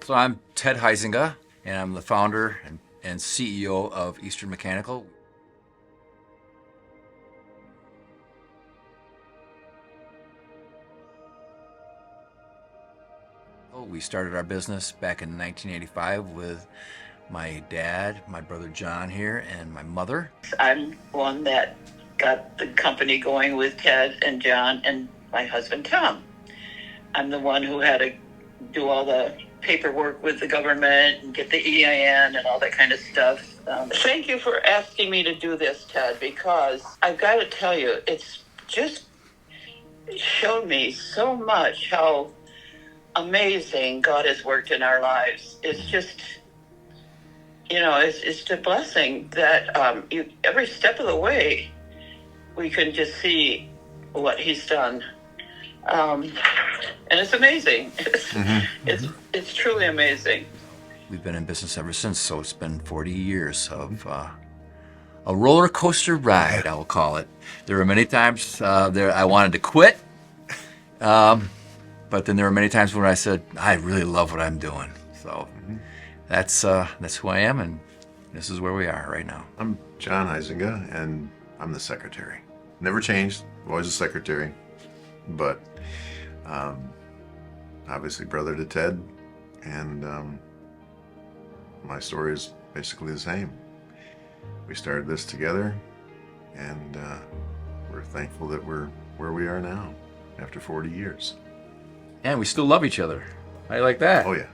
So I'm Ted Huizinga, and I'm the founder and CEO of Eastern Mechanical. We started our business back in 1985 with my dad, my brother John here, and my mother. I'm one that got the company going with Ted and John and my husband Tom. I'm the one who had to do all the paperwork with the government and get the EIN and all that kind of stuff. Thank you for asking me to do this, Ted, because I've got to tell you, it's just showed me so much how amazing God has worked in our lives. It's just, it's a blessing that every step of the way we can just see what He's done. And it's amazing. It's truly amazing. We've been in business ever since, so it's been 40 years of a roller coaster ride, I will call it. There were many times I wanted to quit, but then there were many times when I said, I really love what I'm doing. So that's who I am, and this is where we are right now. I'm John Huizinga, and I'm the secretary. Never changed, always a secretary, but obviously brother to Ted, and my story is basically the same. We started this together, and we're thankful that we're where we are now after 40 years. And we still love each other. How do you like that? Oh yeah.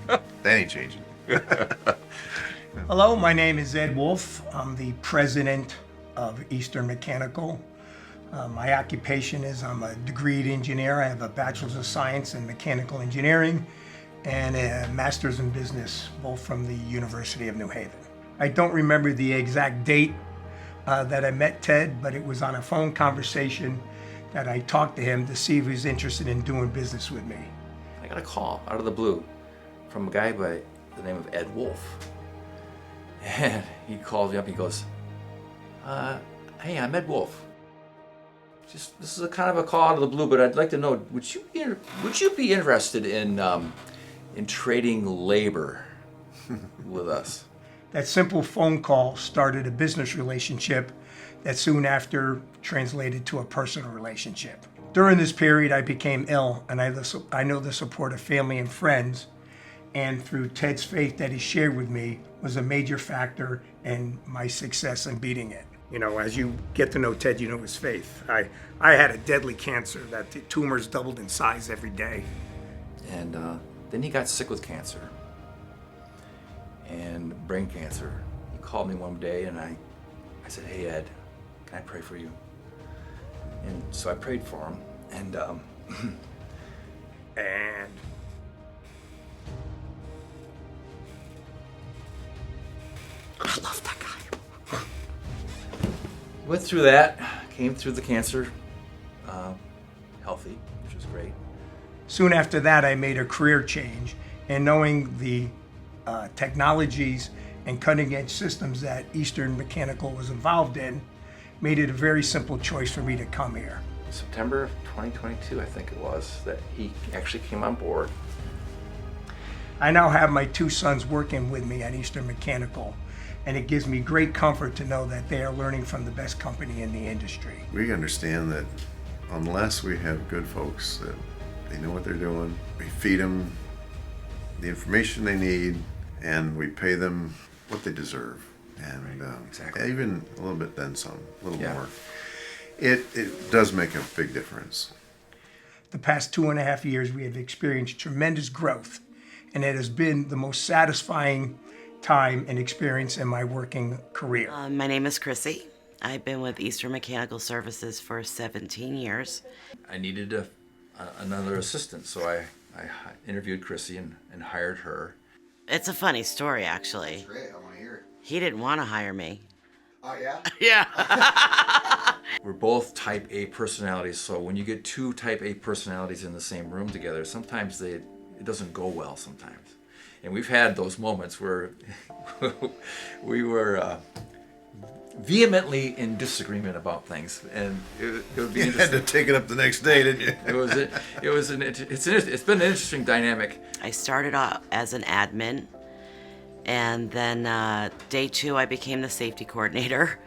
That ain't changing. Hello, my name is Ed Wolf. I'm the president of Eastern Mechanical. My occupation is I'm a degreed engineer. I have a bachelor's of science in mechanical engineering and a master's in business, both from the University of New Haven. I don't remember the exact date that I met Ted, but it was on a phone conversation that I talked to him to see if he was interested in doing business with me. I got a call out of the blue from a guy by the name of Ed Wolf. And he called me up, he goes, hey, I'm Ed Wolf. This is a kind of a call out of the blue, but I'd like to know, would you be interested in trading labor with us? That simple phone call started a business relationship that soon after translated to a personal relationship. During this period, I became ill, and I know the support of family and friends, and through Ted's faith that he shared with me was a major factor in my success in beating it. As you get to know Ted, you know his faith. I had a deadly cancer that the tumors doubled in size every day. And then he got sick with cancer and brain cancer. He called me one day and I said, hey Ed, can I pray for you? And so I prayed for him, and I love that guy. Went through that, came through the cancer healthy, which was great. Soon after that, I made a career change, and knowing the technologies and cutting-edge systems that Eastern Mechanical was involved in made it a very simple choice for me to come here. September of 2022, I think it was, that he actually came on board. I now have my two sons working with me at Eastern Mechanical, and it gives me great comfort to know that they are learning from the best company in the industry. We understand that unless we have good folks that they know what they're doing, we feed them the information they need, and we pay them what they deserve. And exactly. Even a little bit then some, a little Yeah. more. It does make a big difference. The past 2.5 years, we have experienced tremendous growth, and it has been the most satisfying time and experience in my working career. My name is Chrissy. I've been with Eastern Mechanical Services for 17 years. I needed another assistant, so I interviewed Chrissy and hired her. It's a funny story, actually. Great, I want to hear it. He didn't want to hire me. Oh, yeah? Yeah. We're both type A personalities, so when you get two type A personalities in the same room together, sometimes it doesn't go well sometimes. And we've had those moments where we were vehemently in disagreement about things, and it would be You had to take it up the next day, didn't you? It's been an interesting dynamic. I started out as an admin, and then day 2 I became the safety coordinator.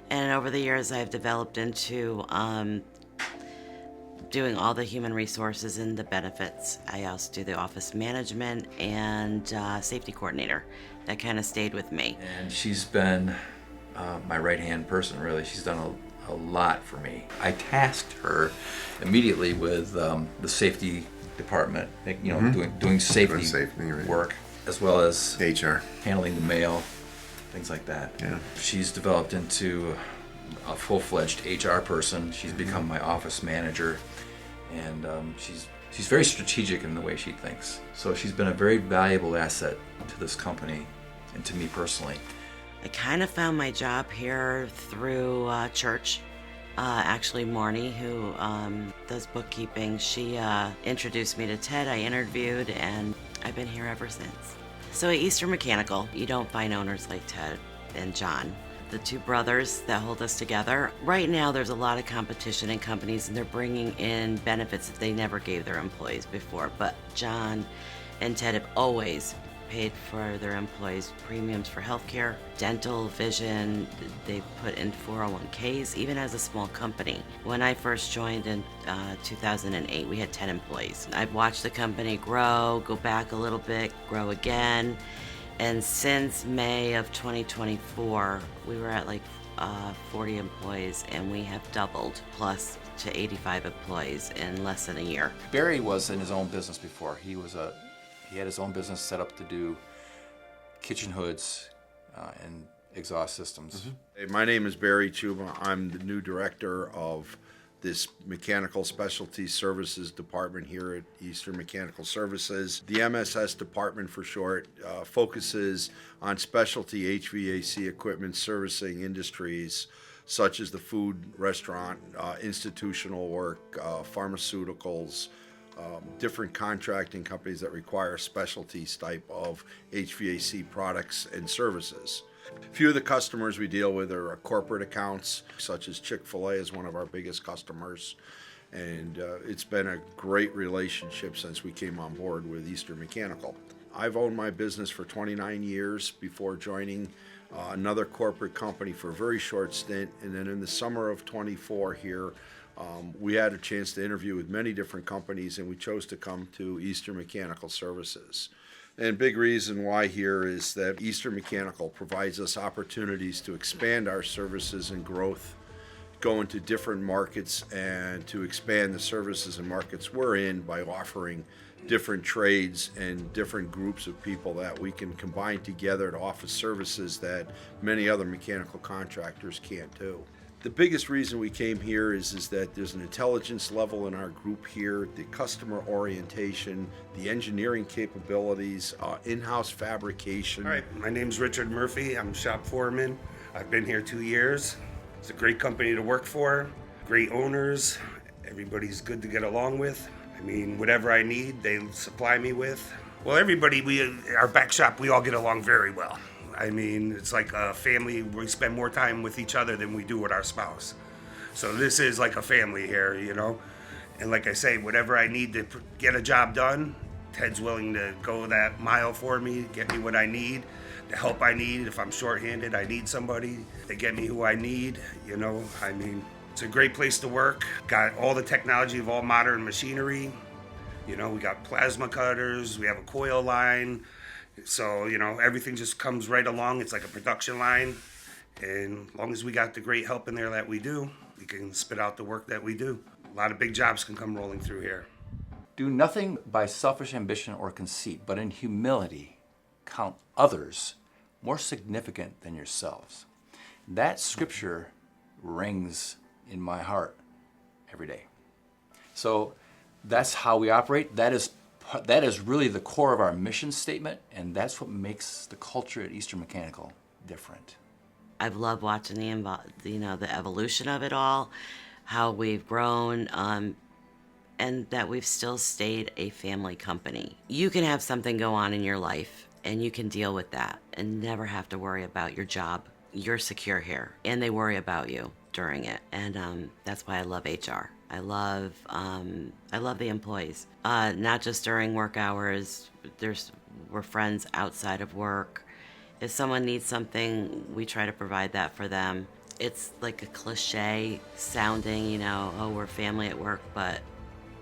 And over the years I've developed into doing all the human resources and the benefits. I also do the office management and safety coordinator. That kind of stayed with me. And she's been my right-hand person, really. She's done a lot for me. I tasked her immediately with the safety department, doing safety Right. work, as well as HR. handling the mail, things like that. Yeah. She's developed into a full-fledged HR person. She's become my office manager, and she's very strategic in the way she thinks. So she's been a very valuable asset to this company and to me personally. I kind of found my job here through church. Actually, Marnie, who does bookkeeping, she introduced me to Ted. I interviewed, and I've been here ever since. So at Eastern Mechanical, you don't find owners like Ted and John, the two brothers that hold us together. Right now, there's a lot of competition in companies, and they're bringing in benefits that they never gave their employees before. But John and Ted have always paid for their employees premiums for healthcare, dental, vision. They put in 401ks, even as a small company. When I first joined in 2008, we had 10 employees. I've watched the company grow, go back a little bit, grow again. And since May of 2024, we were at like 40 employees, and we have doubled plus to 85 employees in less than a year. Barry was in his own business before. He had his own business set up to do kitchen hoods and exhaust systems. Hey, my name is Barry Chuba. I'm the new director of this Mechanical Specialty Services Department here at Eastern Mechanical Services. The MSS department, for short, focuses on specialty HVAC equipment servicing industries such as the food, restaurant, institutional work, pharmaceuticals, different contracting companies that require specialties type of HVAC products and services. A few of the customers we deal with are corporate accounts, such as Chick-fil-A is one of our biggest customers. And it's been a great relationship since we came on board with Eastern Mechanical. I've owned my business for 29 years before joining another corporate company for a very short stint. And then in the summer of 24 here, we had a chance to interview with many different companies, and we chose to come to Eastern Mechanical Services. And big reason why here is that Eastern Mechanical provides us opportunities to expand our services and growth, go into different markets, and to expand the services and markets we're in by offering different trades and different groups of people that we can combine together to offer services that many other mechanical contractors can't do. The biggest reason we came here is that there's an intelligence level in our group here, the customer orientation, the engineering capabilities, in-house fabrication. All right, my name's Richard Murphy. I'm shop foreman. I've been here 2 years. It's a great company to work for, great owners. Everybody's good to get along with. I mean, whatever I need, they supply me with. Well, our back shop, we all get along very well. I mean, it's like a family. We spend more time with each other than we do with our spouse. So this is like a family here, you know? And like I say, whatever I need to get a job done, Ted's willing to go that mile for me, get me what I need, the help I need. If I'm shorthanded, I need somebody. They get me who I need, you know? I mean, It's a great place to work. Got all the technology of all modern machinery. You know, we got plasma cutters, we have a coil line. So, you know, everything just comes right along. It's like a production line. And as long as we got the great help in there that we do, we can spit out the work that we do. A lot of big jobs can come rolling through here. Do nothing by selfish ambition or conceit, but in humility count others more significant than yourselves. That scripture rings in my heart every day. So that's how we operate. That is really the core of our mission statement, and that's what makes the culture at Eastern Mechanical different. I've loved watching the evolution of it all, how we've grown, and that we've still stayed a family company. You can have something go on in your life, and you can deal with that and never have to worry about your job. You're secure here, and they worry about you during it, and that's why I love HR. I love the employees, not just during work hours. We're friends outside of work. If someone needs something, we try to provide that for them. It's like a cliche sounding, oh, we're family at work, but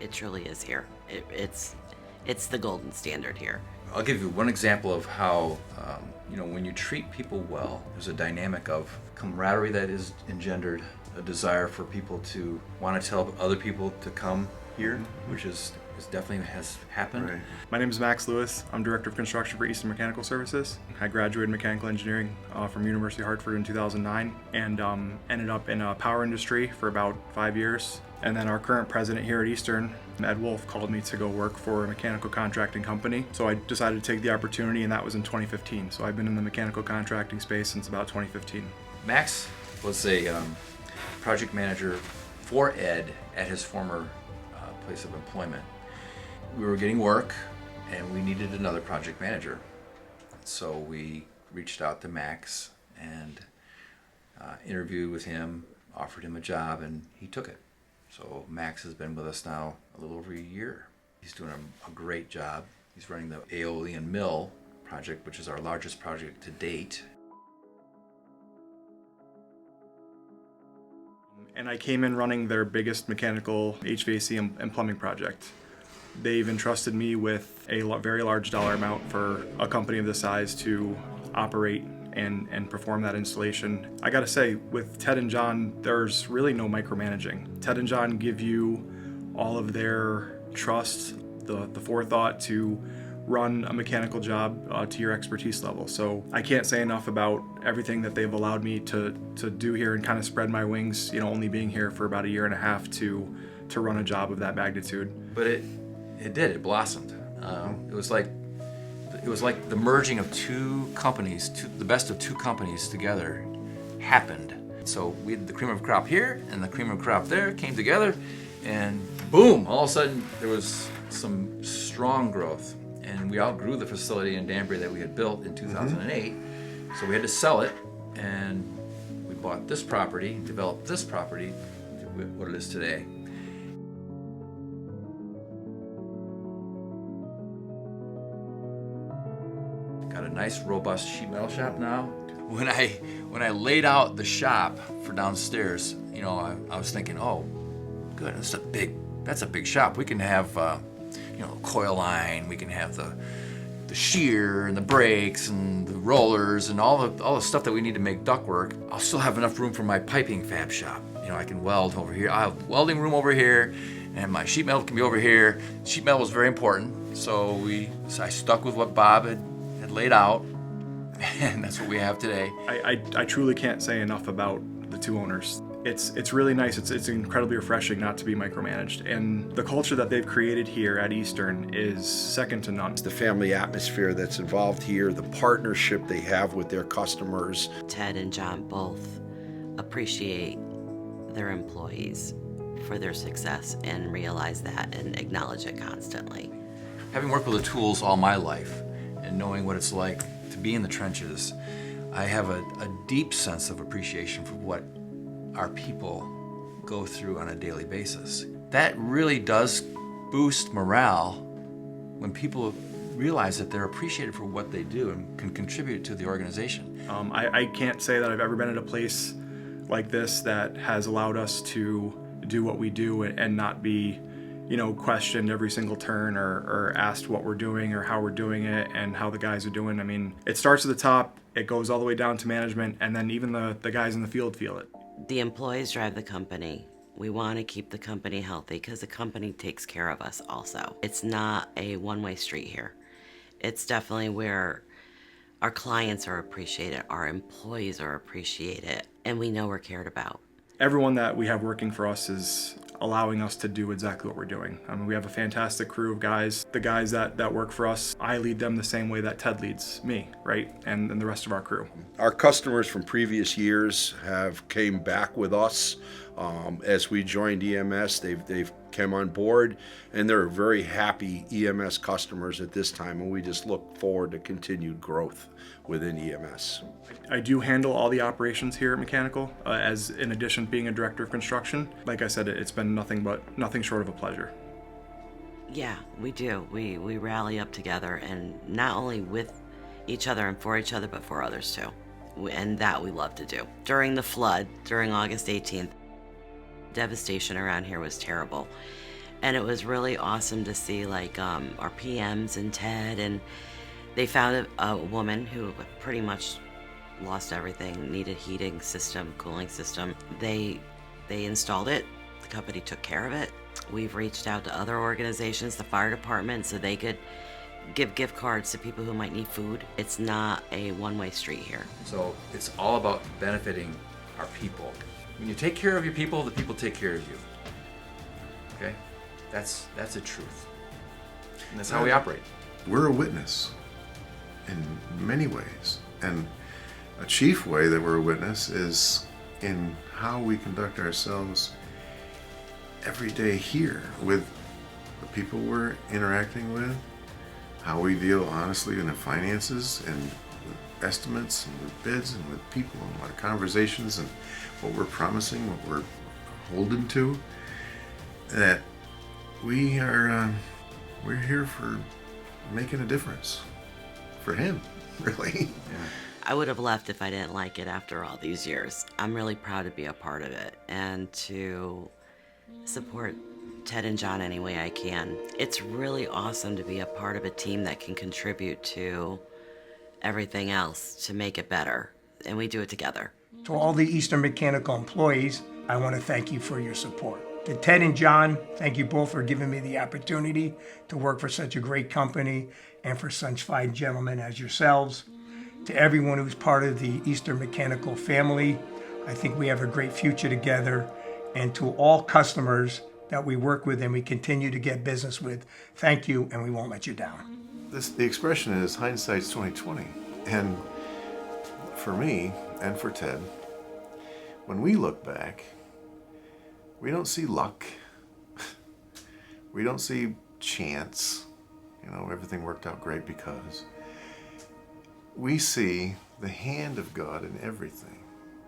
it truly is here. It's the golden standard here. I'll give you one example of how, when you treat people well, there's a dynamic of camaraderie that is engendered, a desire for people to want to tell other people to come here, which is definitely has happened. Right. My name is Max Lewis. I'm Director of Construction for Eastern Mechanical Services. I graduated mechanical engineering from University of Hartford in 2009 and ended up in a power industry for about 5 years. And then our current president here at Eastern, Ed Wolf, called me to go work for a mechanical contracting company. So I decided to take the opportunity, and that was in 2015. So I've been in the mechanical contracting space since about 2015. Max was a project manager for Ed at his former place of employment. We were getting work, and we needed another project manager. So we reached out to Max and interviewed with him, offered him a job, and he took it. So Max has been with us now a little over a year. He's doing a great job. He's running the Aeolian Mill project, which is our largest project to date. And I came in running their biggest mechanical HVAC and plumbing project. They've entrusted me with a very large dollar amount for a company of this size to operate and perform that installation. I gotta say, with Ted and John, there's really no micromanaging. Ted and John give you all of their trust, the forethought to run a mechanical job to your expertise level. So I can't say enough about everything that they've allowed me to do here and kind of spread my wings, only being here for about a year and a half to run a job of that magnitude. But it blossomed. It was like the merging of two companies, the best of two companies together happened. So we had the cream of the crop here and the cream of the crop there came together, and boom, all of a sudden there was some strong growth. And we outgrew the facility in Danbury that we had built in 2008. So we had to sell it, and we bought this property, developed this property to what it is today. Got a nice, robust sheet metal shop now. When I laid out the shop for downstairs, I was thinking, oh, good, that's a big shop. We can have coil line, we can have the shear and the brakes and the rollers and all the stuff that we need to make ductwork. I'll still have enough room for my piping fab shop. I can weld over here. I have welding room over here, and my sheet metal can be over here. Sheet metal was very important, so I stuck with what Bob had laid out, and that's what we have today. I truly can't say enough about the two owners. It's really nice. It's incredibly refreshing not to be micromanaged, and the culture that they've created here at Eastern is second to none. The family atmosphere that's involved here, the partnership they have with their customers. Ted and John both appreciate their employees for their success and realize that and acknowledge it constantly. Having worked with the tools all my life and knowing what it's like to be in the trenches, I have a deep sense of appreciation for what our people go through on a daily basis. That really does boost morale when people realize that they're appreciated for what they do and can contribute to the organization. I can't say that I've ever been at a place like this that has allowed us to do what we do and not be, questioned every single turn or asked what we're doing or how we're doing it and how the guys are doing. I mean, it starts at the top, it goes all the way down to management, and then even the guys in the field feel it. The employees drive the company. We want to keep the company healthy because the company takes care of us also. It's not a one-way street here. It's definitely where our clients are appreciated, our employees are appreciated, and we know we're cared about. Everyone that we have working for us is allowing us to do exactly what we're doing. I mean, we have a fantastic crew of guys. The guys that work for us, I lead them the same way that Ted leads me, right? And the rest of our crew. Our customers from previous years have came back with us as we joined EMS. They've come on board, and they're very happy EMS customers at this time, and we just look forward to continued growth within EMS. I do handle all the operations here at Mechanical, as in addition to being a director of construction. Like I said, it's been nothing short of a pleasure. Yeah, we do. We rally up together, and not only with each other and for each other, but for others too. And that we love to do. During the flood, during August 18th, devastation around here was terrible. And it was really awesome to see like our PMs and Ted, and they found a woman who pretty much lost everything, needed heating system, cooling system. They installed it. The company took care of it. We've reached out to other organizations, the fire department, so they could give gift cards to people who might need food. It's not a one-way street here. So it's all about benefiting our people. When you take care of your people, the people take care of you. Okay? That's the truth. And that's how we operate. We're a witness in many ways. And a chief way that we're a witness is in how we conduct ourselves every day here with the people we're interacting with, how we deal honestly in the finances and with estimates and with bids and with people and our conversations and what we're promising, what we're holding to, that we're here for making a difference for him, really. Yeah. I would have left if I didn't like it after all these years. I'm really proud to be a part of it and to support Ted and John any way I can. It's really awesome to be a part of a team that can contribute to everything else to make it better, and we do it together. To all the Eastern Mechanical employees, I want to thank you for your support. To Ted and John, thank you both for giving me the opportunity to work for such a great company and for such fine gentlemen as yourselves. To everyone who's part of the Eastern Mechanical family, I think we have a great future together. And to all customers that we work with and we continue to get business with, thank you, and we won't let you down. The expression is hindsight's 20/20. And for me and for Ted, when we look back, we don't see luck. We don't see chance. Everything worked out great because. We see the hand of God in everything.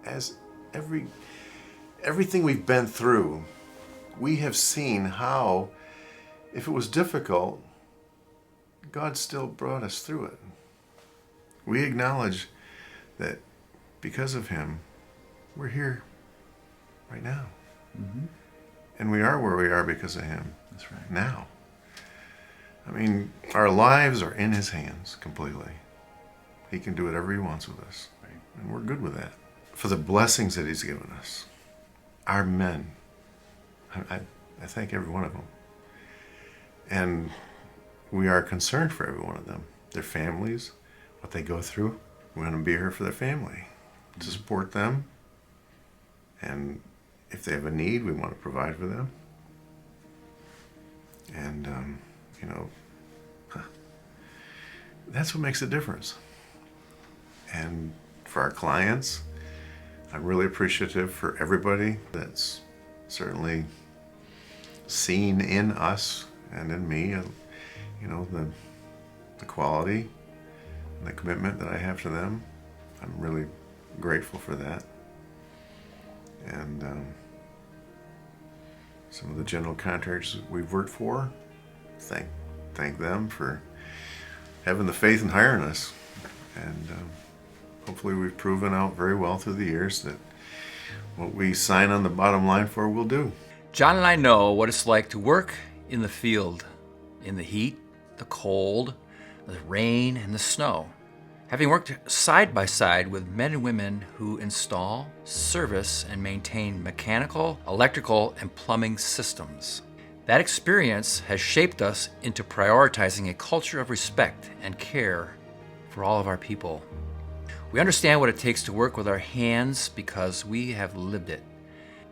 As everything we've been through, we have seen how, if it was difficult, God still brought us through it. We acknowledge that because of Him, we're here right now. Mm-hmm. And we are where we are because of Him. That's right. Now. I mean, our lives are in His hands completely. He can do whatever He wants with us. Right? And we're good with that. For the blessings that He's given us. Our men. I thank every one of them. And we are concerned for every one of them. Their families, what they go through. We want to be here for their family. To support them. And if they have a need, we want to provide for them. And, that's what makes a difference. And for our clients, I'm really appreciative for everybody that's certainly seen in us and in me, the quality and the commitment that I have to them. I'm really grateful for that. And some of the general contractors we've worked for, thank them for having the faith in hiring us. And hopefully we've proven out very well through the years that what we sign on the bottom line for, we'll do. John and I know what it's like to work in the field, in the heat, the cold, the rain, and the snow. Having worked side by side with men and women who install, service, and maintain mechanical, electrical, and plumbing systems. That experience has shaped us into prioritizing a culture of respect and care for all of our people. We understand what it takes to work with our hands because we have lived it.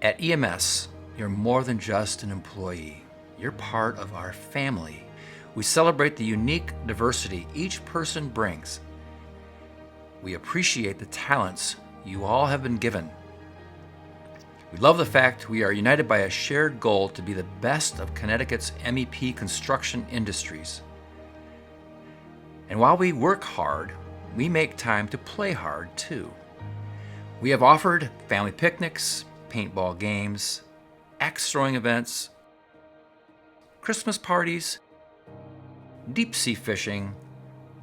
At EMS, you're more than just an employee. You're part of our family. We celebrate the unique diversity each person brings. We appreciate the talents you all have been given. We love the fact we are united by a shared goal to be the best of Connecticut's MEP construction industries. And while we work hard, we make time to play hard too. We have offered family picnics, paintball games, axe throwing events, Christmas parties, deep sea fishing,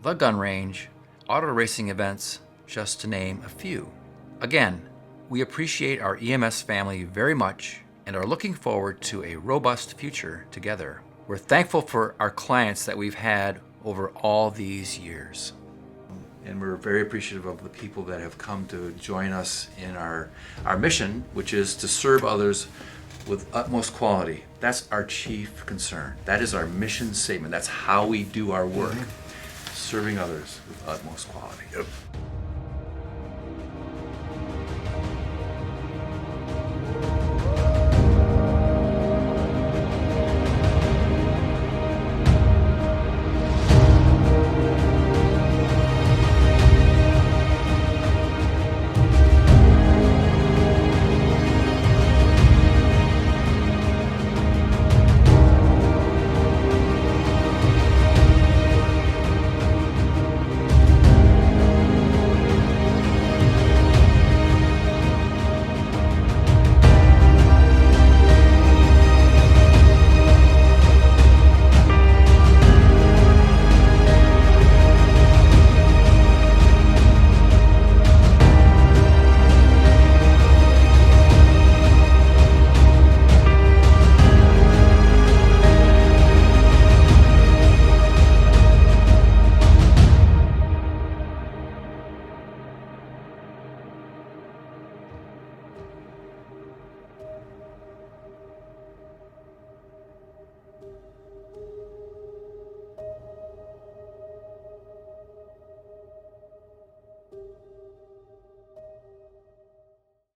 the gun range, auto racing events, just to name a few. Again, we appreciate our EMS family very much and are looking forward to a robust future together. We're thankful for our clients that we've had over all these years. And we're very appreciative of the people that have come to join us in our mission, which is to serve others with utmost quality. That's our chief concern. That is our mission statement. That's how we do our work, serving others with utmost quality. Yep.